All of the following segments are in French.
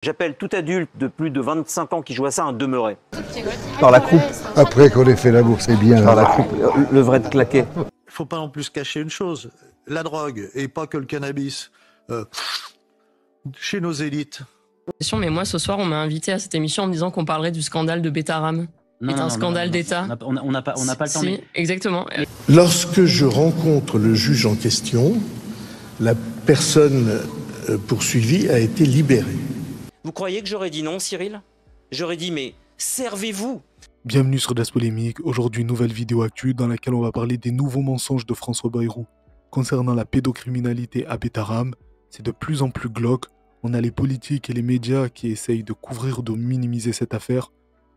J'appelle tout adulte de plus de 25 ans qui joue à ça un demeuré. Par la croupe. Après qu'on ait fait l'amour, c'est bien. Par la croupe. Le vrai de claquer. Faut pas non plus se cacher une chose. La drogue, et pas que le cannabis, chez nos élites. Mais moi, ce soir, on m'a invité à cette émission en me disant qu'on parlerait du scandale de Betaram. C'est un scandale d'État. On n'a pas le temps. Si, exactement. Lorsque je rencontre le juge en question, la personne poursuivie a été libérée. Vous croyez que j'aurais dit non, Cyril? J'aurais dit mais servez-vous. Bienvenue sur Das Polémique, aujourd'hui nouvelle vidéo actu dans laquelle on va parler des nouveaux mensonges de François Bayrou. Concernant la pédocriminalité à Betaram, c'est de plus en plus glauque, on a les politiques et les médias qui essayent de couvrir ou de minimiser cette affaire.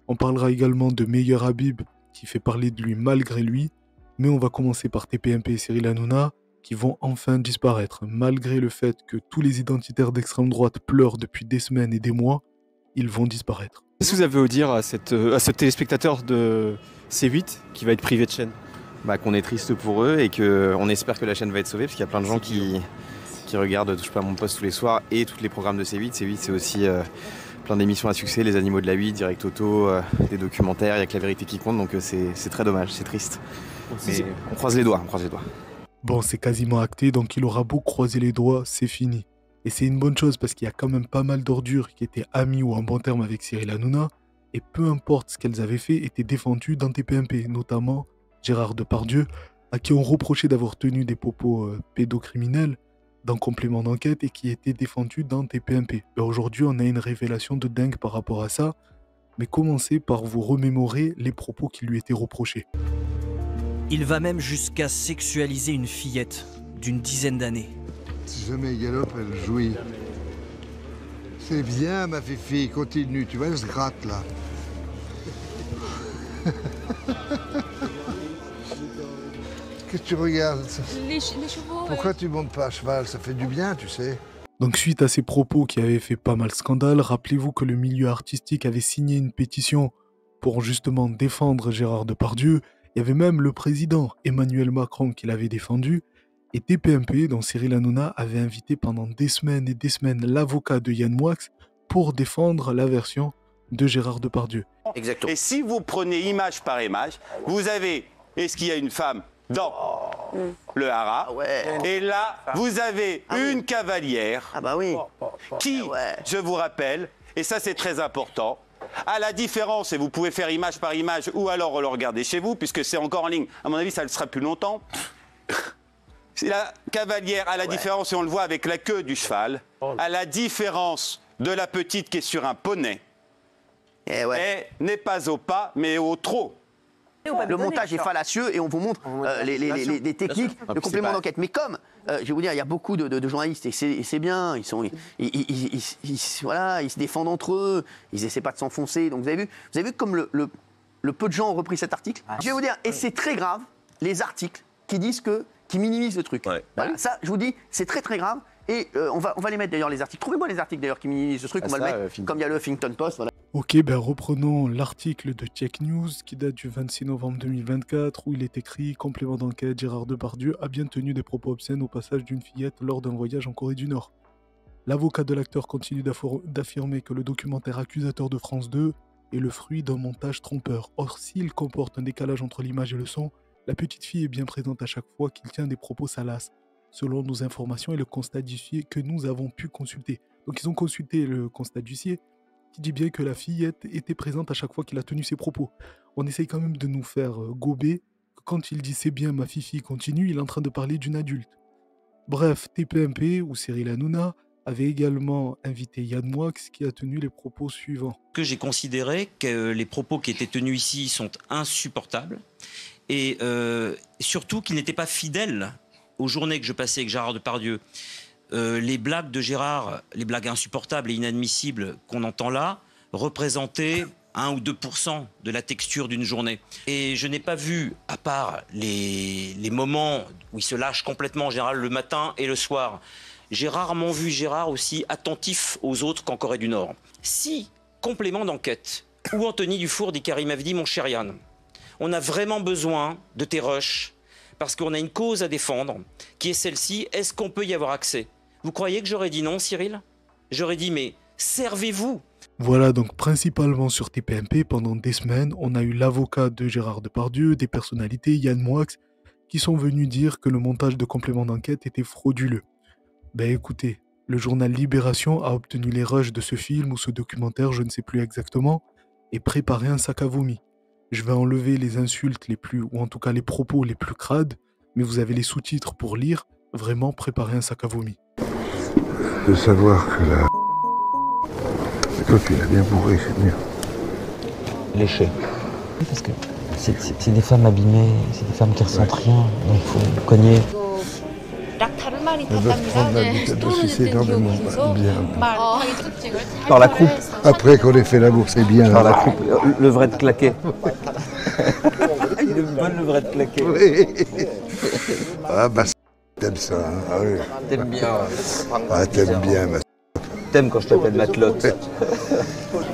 On parlera également de Meyer Habib qui fait parler de lui malgré lui, mais on va commencer par TPMP et Cyril Hanouna qui vont enfin disparaître. Malgré le fait que tous les identitaires d'extrême droite pleurent depuis des semaines et des mois, ils vont disparaître. Qu'est-ce que vous avez à dire à ce téléspectateur de C8 qui va être privé de chaîne? Qu'on est triste pour eux et qu'on espère que la chaîne va être sauvée parce qu'il y a plein de gens qui regardent Touche pas à mon poste tous les soirs et tous les programmes de C8. C8 c'est aussi plein d'émissions à succès, Les Animaux de la 8, Direct Auto, des documentaires, il n'y a que la vérité qui compte, donc c'est très dommage, c'est triste. Mais on croise les doigts, Bon, c'est quasiment acté, donc il aura beau croiser les doigts, c'est fini. Et c'est une bonne chose parce qu'il y a quand même pas mal d'ordures qui étaient amies ou en bon terme avec Cyril Hanouna, et peu importe ce qu'elles avaient fait, étaient défendues dans TPMP, notamment Gérard Depardieu, à qui on reprochait d'avoir tenu des propos pédocriminels dans Complément d'enquête et qui était défendu dans TPMP. Aujourd'hui, on a une révélation de dingue par rapport à ça, mais commencez par vous remémorer les propos qui lui étaient reprochés. Il va même jusqu'à sexualiser une fillette d'une dizaine d'années. Si jamais elle galope, elle jouit. C'est bien, ma fifi, continue. Tu vois, elle se gratte, là. Qu'est-ce que tu regardes? Les chevaux. Pourquoi tu montes pas à cheval? Ça fait du bien, tu sais. Donc suite à ces propos qui avaient fait pas mal scandale, rappelez-vous que le milieu artistique avait signé une pétition pour justement défendre Gérard Depardieu. Il y avait même le président Emmanuel Macron qui l'avait défendu. Et TPMP, dont Cyril Hanouna, avait invité pendant des semaines et des semaines l'avocat de Yann Moix pour défendre la version de Gérard Depardieu. Exactement. Et si vous prenez image par image, vous avez, est-ce qu'il y a une femme dans le haras? Et là, vous avez une cavalière qui, je vous rappelle, et ça c'est très important, à la différence, et vous pouvez faire image par image ou alors le regarder chez vous, puisque c'est encore en ligne, à mon avis ça le sera plus longtemps. C'est la cavalière, à la différence, et on le voit avec la queue du cheval, à la différence de la petite qui est sur un poney, elle n'est pas au pas, mais au trot. Le montage est fallacieux et on vous montre les techniques de complément d'enquête. Mais comme, je vais vous dire, il y a beaucoup de journalistes et c'est bien, ils se défendent entre eux, ils essaient pas de s'enfoncer. Donc vous avez vu comme le peu de gens ont repris cet article. Je vais vous dire, et c'est très grave, les articles qui minimisent le truc. Voilà, ça, je vous dis, c'est très très grave. Et on va les mettre d'ailleurs les articles. Trouvez-moi les articles d'ailleurs qui minimisent ce truc. On va le mettre comme il y a le Huffington Post. Voilà. Ok, reprenons l'article de Check News qui date du 26 novembre 2024 où il est écrit « Complément d'enquête, Gérard Depardieu a bien tenu des propos obscènes au passage d'une fillette lors d'un voyage en Corée du Nord. L'avocat de l'acteur continue d'affirmer que le documentaire accusateur de France 2 est le fruit d'un montage trompeur. Or, s'il comporte un décalage entre l'image et le son, la petite fille est bien présente à chaque fois qu'il tient des propos salaces, selon nos informations et le constat d'huissier que nous avons pu consulter. » Donc ils ont consulté le constat d'huissier qui dit bien que la fillette était présente à chaque fois qu'il a tenu ses propos. On essaye quand même de nous faire gober que quand il dit « c'est bien, ma fifi continue », il est en train de parler d'une adulte. Bref, TPMP ou Cyril Hanouna avait également invité Yann Moix qui a tenu les propos suivants. Que j'ai considéré que les propos qui étaient tenus ici sont insupportables et surtout qu'ils n'étaient pas fidèles aux journées que je passais avec Gérard Depardieu. Les blagues de Gérard, les blagues insupportables et inadmissibles qu'on entend là, représentaient 1 ou 2% de la texture d'une journée. Et je n'ai pas vu, à part les moments où il se lâche complètement, Gérard, le matin et le soir, j'ai rarement vu Gérard aussi attentif aux autres qu'en Corée du Nord. Si, complément d'enquête, ou Anthony Dufour dit Karim Avdi, mon cher Yann, on a vraiment besoin de tes rushs, parce qu'on a une cause à défendre, qui est celle-ci, est-ce qu'on peut y avoir accès? Vous croyez que j'aurais dit non, Cyril? J'aurais dit mais servez-vous. Voilà, donc principalement sur TPMP, pendant des semaines, on a eu l'avocat de Gérard Depardieu, des personnalités, Yann Moix, qui sont venus dire que le montage de complément d'enquête était frauduleux. Ben écoutez, le journal Libération a obtenu les rushs de ce film ou ce documentaire, je ne sais plus exactement, et préparé un sac à vomi. Je vais enlever les insultes les plus, ou en tout cas les propos les plus crades, mais vous avez les sous-titres pour lire, vraiment préparer un sac à vomi. De savoir que la... Toi, tu l'as bien bourré, c'est mieux. Léché. Parce que c'est des femmes abîmées, c'est des femmes qui ressentent rien, donc il faut cogner. Elle doit prendre l'habitude de sucer énormément bien. Par la croupe. Après qu'on ait fait l'amour, c'est bien. Par la croupe, le vrai de claquer. Il est bon le vrai de claquer. Oui. Ah bah t'aimes ça, hein. Ah, oui. T'aimes bien. Ah t'aimes bien, ma... T'aimes quand je t'appelle matelote.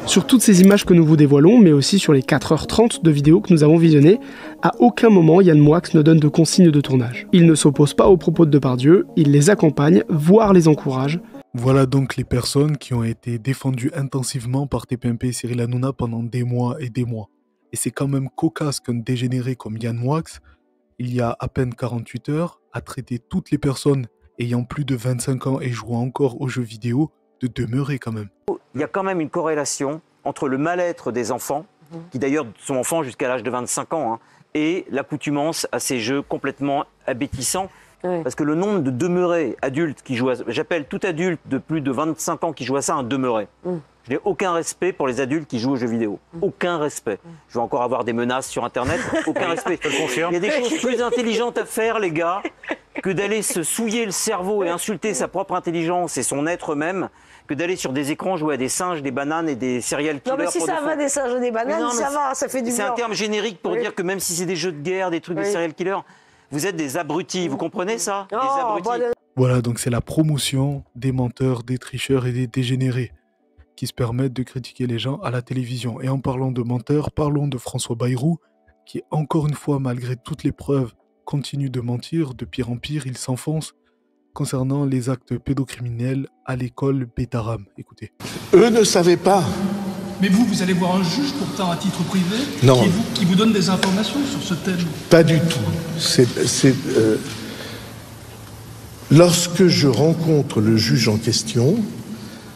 Sur toutes ces images que nous vous dévoilons, mais aussi sur les 4h30 de vidéos que nous avons visionnées, à aucun moment Yann Moix ne donne de consignes de tournage. Il ne s'oppose pas aux propos de Depardieu, il les accompagne, voire les encourage. Voilà donc les personnes qui ont été défendues intensivement par TPMP et Cyril Hanouna pendant des mois et des mois. Et c'est quand même cocasse qu'un dégénéré comme Yann Moix, il y a à peine 48 heures, a traité toutes les personnes ayant plus de 25 ans et jouant encore aux jeux vidéo de demeurer quand même. Il y a quand même une corrélation entre le mal-être des enfants, qui d'ailleurs sont enfants jusqu'à l'âge de 25 ans, hein, et l'accoutumance à ces jeux complètement abétissants. Oui. Parce que le nombre de demeurés adultes qui jouent à... J'appelle tout adulte de plus de 25 ans qui joue à ça un demeuré. Je n'ai aucun respect pour les adultes qui jouent aux jeux vidéo. Aucun respect. Je vais encore avoir des menaces sur Internet. Aucun respect. Je te le confirme. Il y a des choses plus intelligentes à faire, les gars, que d'aller se souiller le cerveau et insulter sa propre intelligence et son être même, que d'aller sur des écrans jouer à des singes, des bananes et des serial killers. Non mais si ça va des singes et des bananes, non, ça va, ça fait du bien. C'est un terme générique pour dire que même si c'est des jeux de guerre, des trucs de serial killers, vous êtes des abrutis. Vous comprenez ça? Des abrutis. Voilà, donc c'est la promotion des menteurs, des tricheurs et des dégénérés qui se permettent de critiquer les gens à la télévision. Et en parlant de menteurs, parlons de François Bayrou, qui encore une fois, malgré toutes les preuves, continue de mentir. De pire en pire, il s'enfonce concernant les actes pédocriminels à l'école Betaram. Écoutez. Eux ne savaient pas. Mais vous allez voir un juge pourtant à titre privé Non. Qui vous donne des informations sur ce thème? Pas du tout. Lorsque je rencontre le juge en question,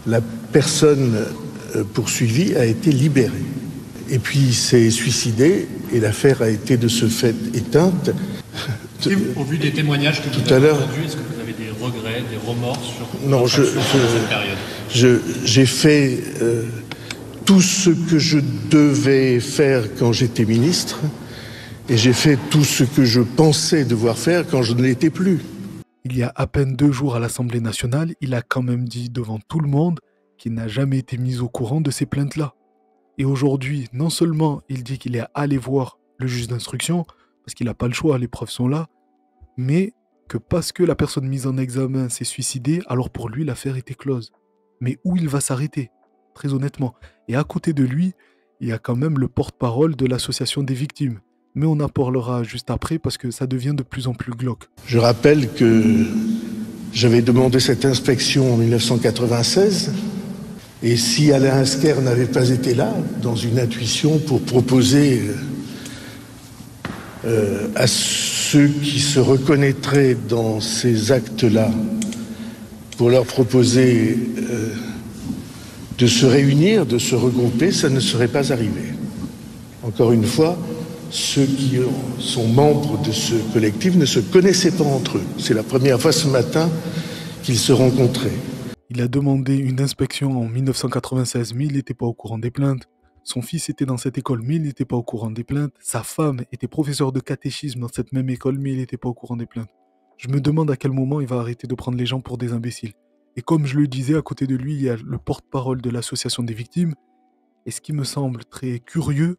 la personne poursuivie a été libérée. Et puis il s'est suicidé et l'affaire a été de ce fait éteinte. Et au vu des témoignages que vous avez entendus, est-ce que vous avez des regrets, des remords sur cette période? J'ai fait tout ce que je devais faire quand j'étais ministre et j'ai fait tout ce que je pensais devoir faire quand je ne l'étais plus. Il y a à peine 2 jours à l'Assemblée nationale, il a quand même dit devant tout le monde qu'il n'a jamais été mis au courant de ces plaintes-là. Et aujourd'hui, non seulement il dit qu'il est allé voir le juge d'instruction, parce qu'il n'a pas le choix, les preuves sont là, mais que parce que la personne mise en examen s'est suicidée, alors pour lui l'affaire était close. Mais où il va s'arrêter? Très honnêtement. Et à côté de lui, il y a quand même le porte-parole de l'association des victimes. Mais on en parlera juste après parce que ça devient de plus en plus glauque. Je rappelle que j'avais demandé cette inspection en 1996 et si Alain Asquer n'avait pas été là, dans une intuition pour proposer à ceux qui se reconnaîtraient dans ces actes-là, pour leur proposer de se réunir, de se regrouper, ça ne serait pas arrivé. Encore une fois, ceux qui sont membres de ce collectif ne se connaissaient pas entre eux. C'est la première fois ce matin qu'ils se rencontraient. Il a demandé une inspection en 1996, mais il n'était pas au courant des plaintes. Son fils était dans cette école, mais il n'était pas au courant des plaintes. Sa femme était professeure de catéchisme dans cette même école, mais il n'était pas au courant des plaintes. Je me demande à quel moment il va arrêter de prendre les gens pour des imbéciles. Et comme je le disais, à côté de lui, il y a le porte-parole de l'association des victimes. Et ce qui me semble très curieux,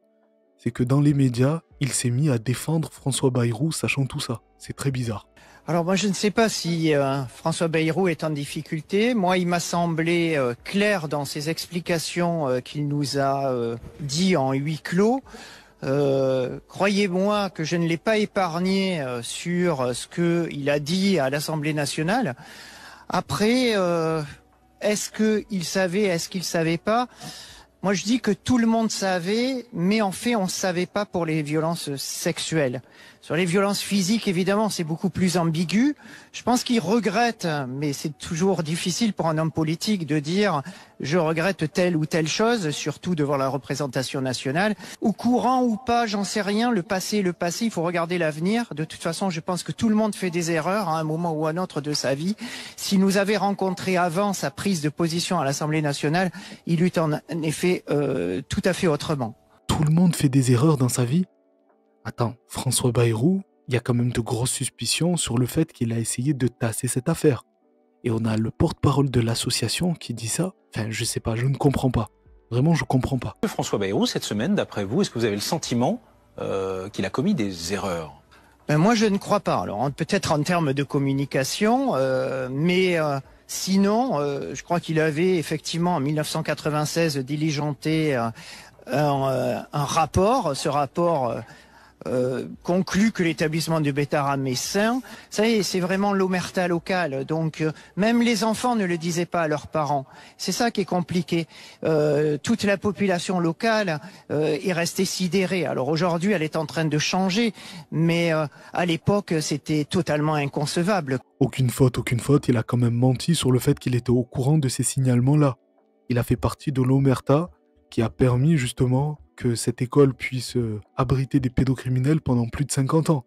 c'est que dans les médias, il s'est mis à défendre François Bayrou, sachant tout ça. C'est très bizarre. Alors moi je ne sais pas si François Bayrou est en difficulté. Moi il m'a semblé clair dans ses explications qu'il nous a dit en huis clos. Croyez-moi que je ne l'ai pas épargné sur ce qu'il a dit à l'Assemblée nationale. Après, est-ce qu'il savait, est-ce qu'il savait pas? Moi, je dis que tout le monde savait, mais en fait, on ne savait pas pour les violences sexuelles. Sur les violences physiques, évidemment, c'est beaucoup plus ambigu. Je pense qu'il regrette, mais c'est toujours difficile pour un homme politique de dire « je regrette telle ou telle chose », surtout devant la représentation nationale. Au courant ou pas, j'en sais rien, le passé est le passé, il faut regarder l'avenir. De toute façon, je pense que tout le monde fait des erreurs à un moment ou à un autre de sa vie. S'il nous avait rencontré avant sa prise de position à l'Assemblée nationale, il eût en effet tout à fait autrement. Tout le monde fait des erreurs dans sa vie? Attends, François Bayrou, il y a quand même de grosses suspicions sur le fait qu'il a essayé de tasser cette affaire. Et on a le porte-parole de l'association qui dit ça. Enfin, je sais pas, je ne comprends pas. Vraiment, je comprends pas. François Bayrou, cette semaine, d'après vous, est-ce que vous avez le sentiment qu'il a commis des erreurs? Moi, je ne crois pas. Alors, peut-être en termes de communication, mais sinon, je crois qu'il avait effectivement en 1996 diligenté un rapport. Ce rapport conclut que l'établissement de Betaram est sain. Ça y est, c'est vraiment l'omerta locale. Donc, même les enfants ne le disaient pas à leurs parents. C'est ça qui est compliqué. Toute la population locale est restée sidérée. Alors aujourd'hui, elle est en train de changer, mais à l'époque, c'était totalement inconcevable. Aucune faute, il a quand même menti sur le fait qu'il était au courant de ces signalements-là. Il a fait partie de l'omerta qui a permis justement que cette école puisse abriter des pédocriminels pendant plus de 50 ans.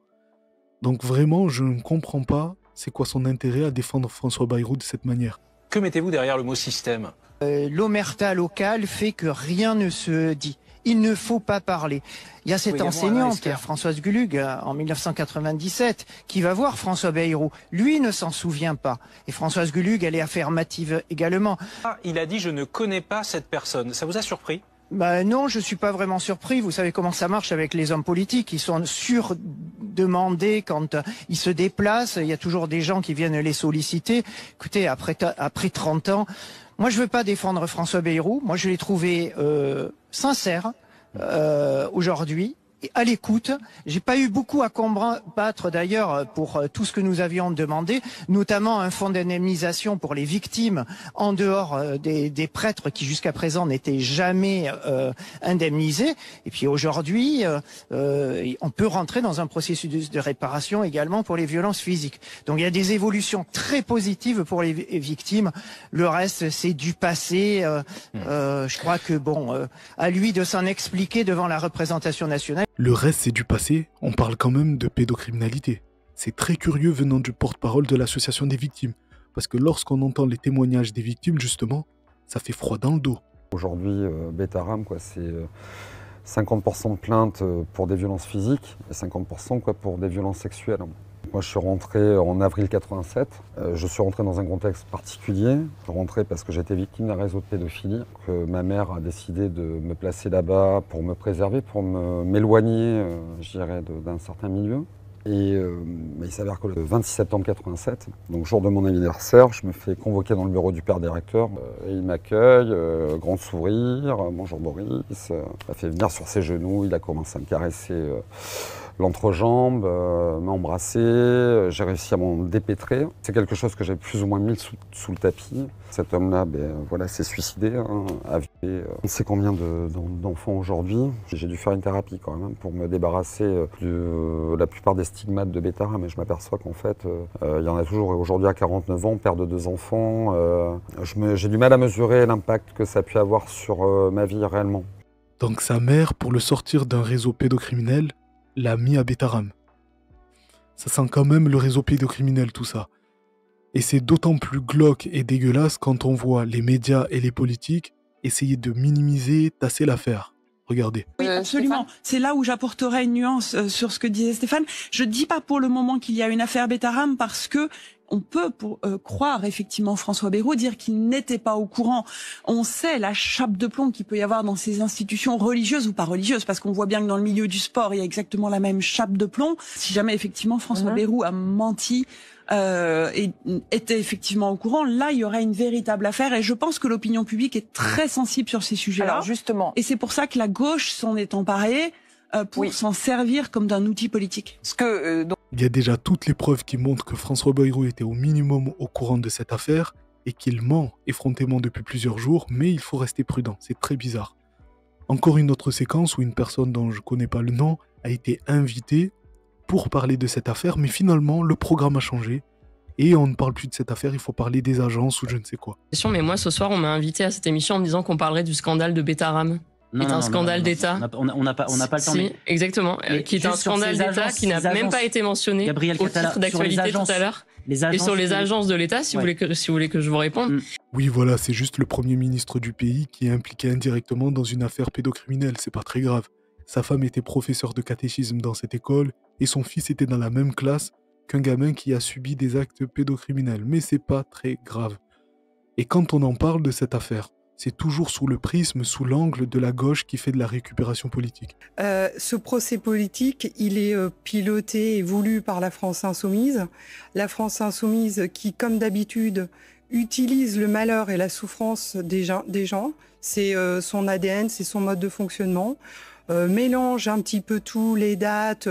Donc vraiment, je ne comprends pas c'est quoi son intérêt à défendre François Bayrou de cette manière. Que mettez-vous derrière le mot système? L'omerta locale fait que rien ne se dit. Il ne faut pas parler. Il y a cette enseignante, Françoise Gulug, en 1997, qui va voir François Bayrou. Lui ne s'en souvient pas. Et Françoise Gulug, elle est affirmative également. Il a dit « je ne connais pas cette personne ». Ça vous a surpris? Non, je suis pas vraiment surpris. Vous savez comment ça marche avec les hommes politiques. Ils sont surdemandés quand ils se déplacent. Il y a toujours des gens qui viennent les solliciter. Écoutez, après 30 ans, moi je veux pas défendre François Bayrou. Moi je l'ai trouvé sincère aujourd'hui. Et à l'écoute, j'ai pas eu beaucoup à combattre d'ailleurs pour tout ce que nous avions demandé, notamment un fonds d'indemnisation pour les victimes en dehors des prêtres qui jusqu'à présent n'étaient jamais indemnisés. Et puis aujourd'hui, on peut rentrer dans un processus de réparation également pour les violences physiques. Donc il y a des évolutions très positives pour les victimes. Le reste, c'est du passé. Je crois que à lui de s'en expliquer devant la représentation nationale. Le reste, c'est du passé, on parle quand même de pédocriminalité. C'est très curieux venant du porte-parole de l'association des victimes, parce que lorsqu'on entend les témoignages des victimes, justement, ça fait froid dans le dos. Aujourd'hui, Betaram, c'est 50% de plaintes pour des violences physiques et 50% pour des violences sexuelles. Moi, je suis rentré en avril 87. Je suis rentré dans un contexte particulier. Je suis rentré parce que j'étais victime d'un réseau de pédophilie. Que ma mère a décidé de me placer là-bas pour me préserver, pour m'éloigner, je dirais, d'un certain milieu. Et il s'avère que le 26 septembre 87, donc jour de mon anniversaire, je me fais convoquer dans le bureau du père directeur. Et il m'accueille, grand sourire, bonjour Boris. Il m'a fait venir sur ses genoux, il a commencé à me caresser l'entrejambe, m'embrasser, j'ai réussi à m'en dépêtrer. C'est quelque chose que j'ai plus ou moins mis sous le tapis. Cet homme-là, s'est suicidé, a violé on ne sait combien d'enfants aujourd'hui. J'ai dû faire une thérapie quand même pour me débarrasser de la plupart des stigmates de Betaram, mais je m'aperçois qu'en fait, il y en a toujours. Et aujourd'hui, à 49 ans, père de 2 enfants, j'ai du mal à mesurer l'impact que ça a pu avoir sur ma vie réellement. Donc sa mère, pour le sortir d'un réseau pédocriminel, l'a mis à Betaram. Ça sent quand même le réseau pédocriminel, tout ça. Et c'est d'autant plus glauque et dégueulasse quand on voit les médias et les politiques essayer de minimiser, tasser l'affaire. Regardez. Oui, absolument. C'est là où j'apporterai une nuance sur ce que disait Stéphane. Je dis pas pour le moment qu'il y a une affaire Betaram parce que on peut croire effectivement François Bayrou, dire qu'il n'était pas au courant. On sait la chape de plomb qu'il peut y avoir dans ces institutions religieuses ou pas religieuses, parce qu'on voit bien que dans le milieu du sport, il y a exactement la même chape de plomb. Si jamais effectivement François Bayrou a menti et était effectivement au courant, là il y aurait une véritable affaire. Et je pense que l'opinion publique est très sensible sur ces sujets-là. Alors justement. Et c'est pour ça que la gauche s'en est emparée pour s'en servir comme d'un outil politique. Il y a déjà toutes les preuves qui montrent que François Bayrou était au minimum au courant de cette affaire, et qu'il ment effrontément depuis plusieurs jours, mais il faut rester prudent, c'est très bizarre. Encore une autre séquence où une personne dont je ne connais pas le nom a été invitée pour parler de cette affaire, mais finalement le programme a changé et on ne parle plus de cette affaire, il faut parler des agences ou je ne sais quoi. Mais moi ce soir on m'a invité à cette émission en me disant qu'on parlerait du scandale de Betaram. Qui est un scandale d'État. On n'a pas le temps. Si, exactement. Qui est un scandale d'État qui n'a même pas été mentionné au titre d'actualité tout à l'heure. Et sur les agences de l'État, si vous voulez que je vous réponde. Oui, voilà, c'est juste le Premier ministre du pays qui est impliqué indirectement dans une affaire pédocriminelle, c'est pas très grave. Sa femme était professeure de catéchisme dans cette école et son fils était dans la même classe qu'un gamin qui a subi des actes pédocriminels, mais c'est pas très grave. Et quand on en parle de cette affaire, c'est toujours sous le prisme, sous l'angle de la gauche qui fait de la récupération politique. Ce procès politique, il est piloté et voulu par la France Insoumise. La France Insoumise qui, comme d'habitude, utilise le malheur et la souffrance des gens. C'est son ADN, c'est son mode de fonctionnement. Mélange un petit peu tout, les dates,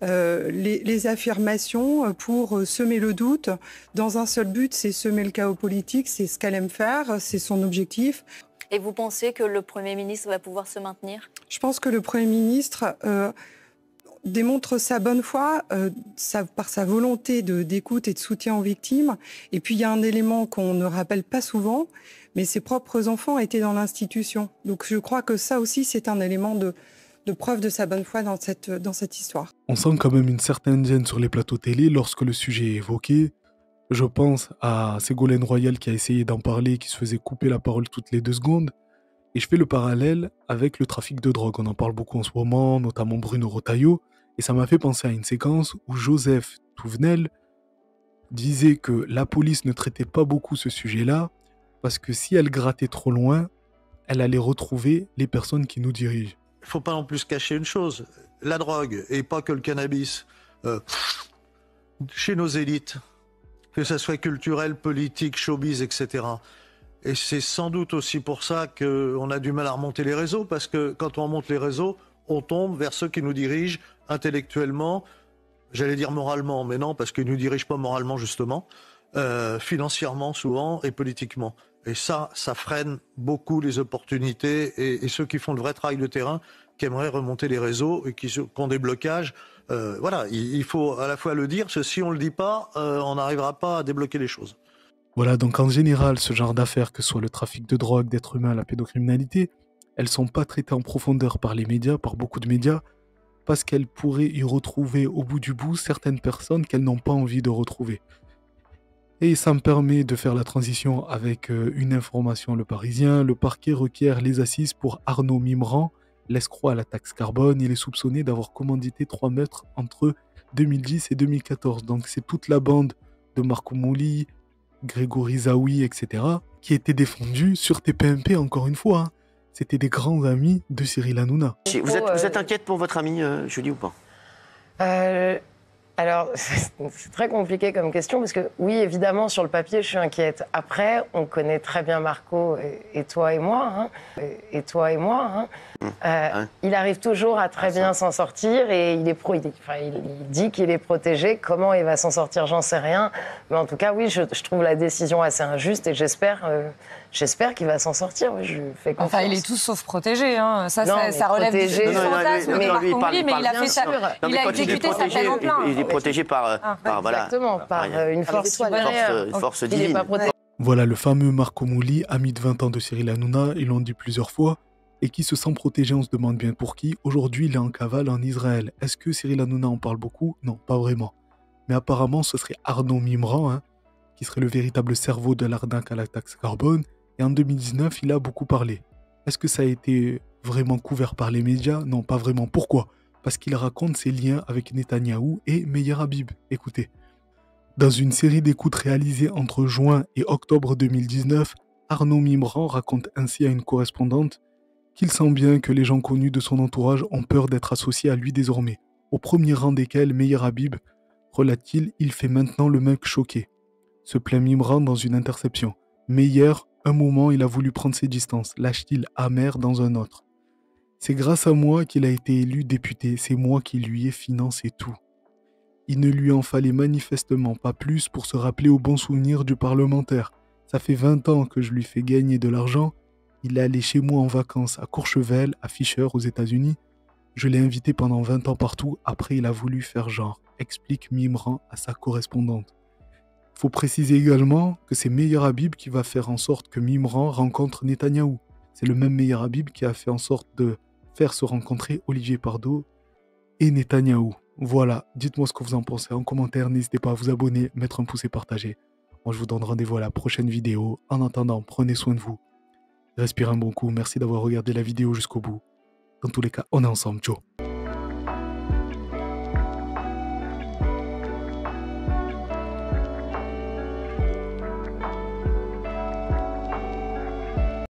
les affirmations pour semer le doute dans un seul but, c'est semer le chaos politique, c'est ce qu'elle aime faire, c'est son objectif. Et vous pensez que le Premier ministre va pouvoir se maintenir ? Je pense que le Premier ministre démontre sa bonne foi par sa volonté d'écoute et de soutien aux victimes. Et puis il y a un élément qu'on ne rappelle pas souvent, mais ses propres enfants étaient dans l'institution. Donc je crois que ça aussi c'est un élément de preuve de sa bonne foi dans cette histoire. On sent quand même une certaine gêne sur les plateaux télé lorsque le sujet est évoqué. Je pense à Ségolène Royal qui a essayé d'en parler, qui se faisait couper la parole toutes les 2 secondes. Et je fais le parallèle avec le trafic de drogue. On en parle beaucoup en ce moment, notamment Bruno Retailleau. Et ça m'a fait penser à une séquence où Joseph Touvenel disait que la police ne traitait pas beaucoup ce sujet-là parce que si elle grattait trop loin, elle allait retrouver les personnes qui nous dirigent. Il ne faut pas non plus se cacher une chose, la drogue, et pas que le cannabis, chez nos élites, que ça soit culturel, politique, showbiz, etc. Et c'est sans doute aussi pour ça qu'on a du mal à remonter les réseaux, parce que quand on remonte les réseaux, on tombe vers ceux qui nous dirigent intellectuellement, j'allais dire moralement, mais non, parce qu'ils ne nous dirigent pas moralement justement, financièrement souvent et politiquement. Et ça freine beaucoup les opportunités et ceux qui font le vrai travail de terrain, qui aimeraient remonter les réseaux et qui ont des blocages. Voilà, il faut à la fois le dire, parce que si on ne le dit pas, on n'arrivera pas à débloquer les choses. Voilà, donc en général, ce genre d'affaires, que ce soit le trafic de drogue, d'êtres humains, la pédocriminalité, elles ne sont pas traitées en profondeur par les médias, par beaucoup de médias, parce qu'elles pourraient y retrouver au bout du bout certaines personnes qu'elles n'ont pas envie de retrouver. Et ça me permet de faire la transition avec une information Le Parisien. Le parquet requiert les assises pour Arnaud Mimran, l'escroc à la taxe carbone. Il est soupçonné d'avoir commandité 3 meurtres entre 2010 et 2014. Donc c'est toute la bande de Marco Mouli, Grégory Zaoui, etc. qui étaient défendus sur TPMP encore une fois. C'était des grands amis de Cyril Hanouna. Vous êtes inquiète pour votre ami Julie ou pas? Alors, c'est très compliqué comme question, parce que oui, évidemment, sur le papier, je suis inquiète. Après, on connaît très bien Marco et toi et moi. Il arrive toujours à très bien s'en sortir et il dit qu'il est protégé. Comment il va s'en sortir, j'en sais rien. Mais en tout cas, oui, je trouve la décision assez injuste et j'espère qu'il va s'en sortir. Oui, je lui fais confiance. Enfin, il est tout sauf protégé. Hein. Ça relève du fantasme de Marco Mouli, mais il a fait ça. Il a exécuté sa peine en plein. Il est protégé par une force divine. Voilà le fameux Marco Mouli, ami de 20 ans de Cyril Hanouna, ils l'ont dit plusieurs fois, et qui se sent protégé, on se demande bien pour qui. Aujourd'hui, il est en cavale en Israël. Est-ce que Cyril Hanouna en parle beaucoup? Non, pas vraiment. Mais apparemment, ce serait Arnaud Mimran, qui serait le véritable cerveau de l'arnaque à la taxe carbone, et en 2019, il a beaucoup parlé. Est-ce que ça a été vraiment couvert par les médias? Non, pas vraiment. Pourquoi? Parce qu'il raconte ses liens avec Netanyahou et Meir Habib. Écoutez. Dans une série d'écoutes réalisées entre juin et octobre 2019, Arnaud Mimran raconte ainsi à une correspondante qu'il sent bien que les gens connus de son entourage ont peur d'être associés à lui désormais, au premier rang desquels Meir Habib, relate-t-il, il fait maintenant le mec choqué. Se plaint Mimran dans une interception. Meir, un moment, il a voulu prendre ses distances, lâche-t-il amer dans un autre. C'est grâce à moi qu'il a été élu député, c'est moi qui lui ai financé tout. Il ne lui en fallait manifestement pas plus pour se rappeler au bon souvenir du parlementaire. Ça fait 20 ans que je lui fais gagner de l'argent. Il est allé chez moi en vacances à Courchevel, à Fisher, aux États-Unis. Je l'ai invité pendant 20 ans partout. Après, il a voulu faire genre, explique Mimran à sa correspondante. Il faut préciser également que c'est Meir Habib qui va faire en sorte que Mimran rencontre Netanyahou. C'est le même Meir Habib qui a fait en sorte de faire se rencontrer Olivier Pardo et Netanyahou. Voilà, dites-moi ce que vous en pensez en commentaire. N'hésitez pas à vous abonner, mettre un pouce et partager. Moi, je vous donne rendez-vous à la prochaine vidéo. En attendant, prenez soin de vous. Respirez un bon coup. Merci d'avoir regardé la vidéo jusqu'au bout. Dans tous les cas, on est ensemble. Ciao.